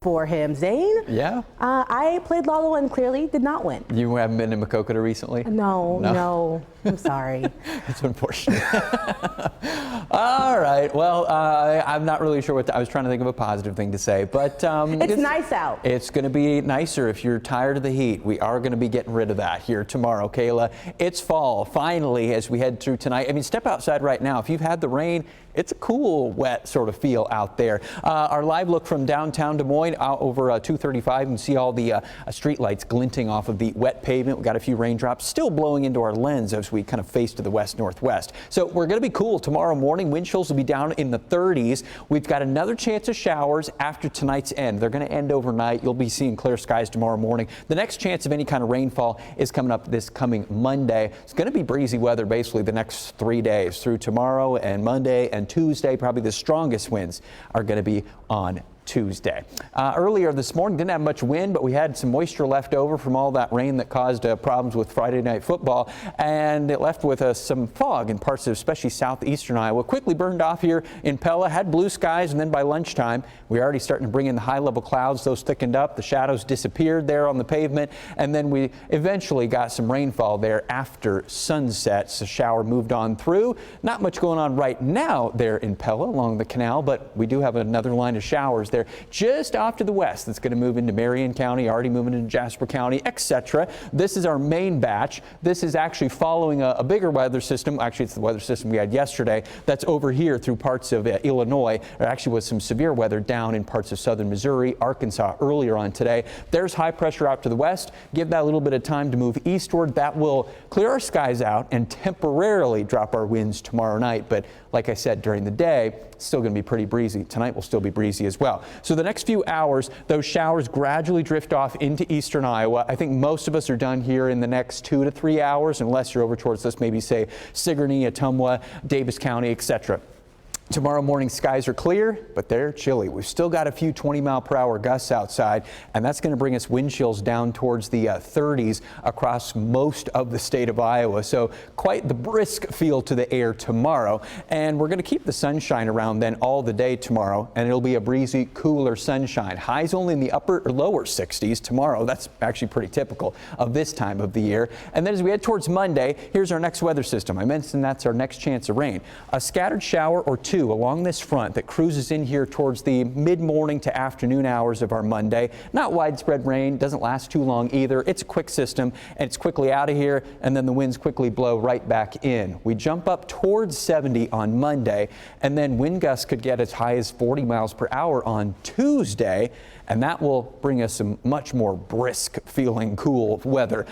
for him. Zane? Yeah? I played Lalo and clearly did not win. You haven't been to Maquoketa recently? No. I'm sorry. It's unfortunate. All right. Well, I'm not really sure I was trying to think of a positive thing to say, but it's nice out. It's going to be nicer if you're tired of the heat. We are going to be getting rid of that here tomorrow, Kayla. It's fall, finally, as we head through tonight. I mean, step outside right now. If you've had the rain, it's a cool, wet sort of feel out there. Our live look from downtown Des Moines over 235. You can see all the street lights glinting off of the wet pavement. We've got a few raindrops still blowing into our lens as we kind of face to the west-northwest. So we're going to be cool tomorrow morning. Wind chills will be down in the 30s. We've got another chance of showers after tonight's end. They're going to end overnight. You'll be seeing clear skies tomorrow morning. The next chance of any kind of rainfall is coming up this coming Monday. It's going to be breezy weather basically the next 3 days through tomorrow and Monday and Tuesday. Probably the strongest winds are going to be on Tuesday. Earlier this morning, didn't have much wind, but we had some moisture left over from all that rain that caused problems with Friday night football, and it left with some fog in parts of especially southeastern Iowa. Quickly burned off here in Pella, had blue skies, and then by lunchtime, we already starting to bring in the high-level clouds. Those thickened up, the shadows disappeared there on the pavement, and then we eventually got some rainfall there after sunset. So the shower moved on through. Not much going on right now there in Pella along the canal, but we do have another line of showers there just off to the west that's going to move into Marion County, already moving into Jasper County, etc. This is our main batch. This is actually following a bigger weather system. Actually, it's the weather system we had yesterday that's over here through parts of Illinois. There actually was some severe weather down in parts of southern Missouri, Arkansas earlier on today. There's high pressure out to the west. Give that a little bit of time to move eastward. That will clear our skies out and temporarily drop our winds tomorrow night. But like I said, during the day, it's still going to be pretty breezy. Tonight will still be breezy as well. So the next few hours, those showers gradually drift off into eastern Iowa. I think most of us are done here in the next 2 to 3 hours, unless you're over towards this, maybe say Sigourney, Ottumwa, Davis County, etc. Tomorrow morning skies are clear, but they're chilly. We've still got a few 20-mile-per-hour gusts outside, and that's going to bring us wind chills down towards the 30s across most of the state of Iowa. So quite the brisk feel to the air tomorrow. And we're going to keep the sunshine around then all the day tomorrow, and it'll be a breezy, cooler sunshine. Highs only in the upper or lower 60s tomorrow. That's actually pretty typical of this time of the year. And then as we head towards Monday, here's our next weather system. I mentioned that's our next chance of rain. A scattered shower or two along this front that cruises in here towards the mid-morning to afternoon hours of our Monday. Not widespread rain, doesn't last too long either. It's a quick system and it's quickly out of here, and then the winds quickly blow right back in. We jump up towards 70 on Monday, and then wind gusts could get as high as 40 miles per hour on Tuesday, and that will bring us some much more brisk feeling cool weather.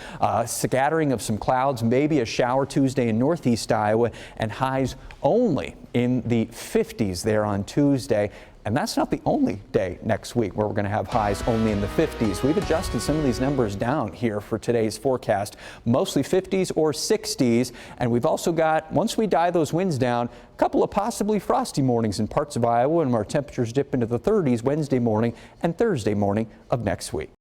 Scattering of some clouds, maybe a shower Tuesday in northeast Iowa, and highs only in the 50s there on Tuesday. And that's not the only day next week where we're going to have highs only in the 50s. We've adjusted some of these numbers down here for today's forecast, mostly 50s or 60s. And we've also got, once we die those winds down, a couple of possibly frosty mornings in parts of Iowa, and our temperatures dip into the 30s Wednesday morning and Thursday morning of next week.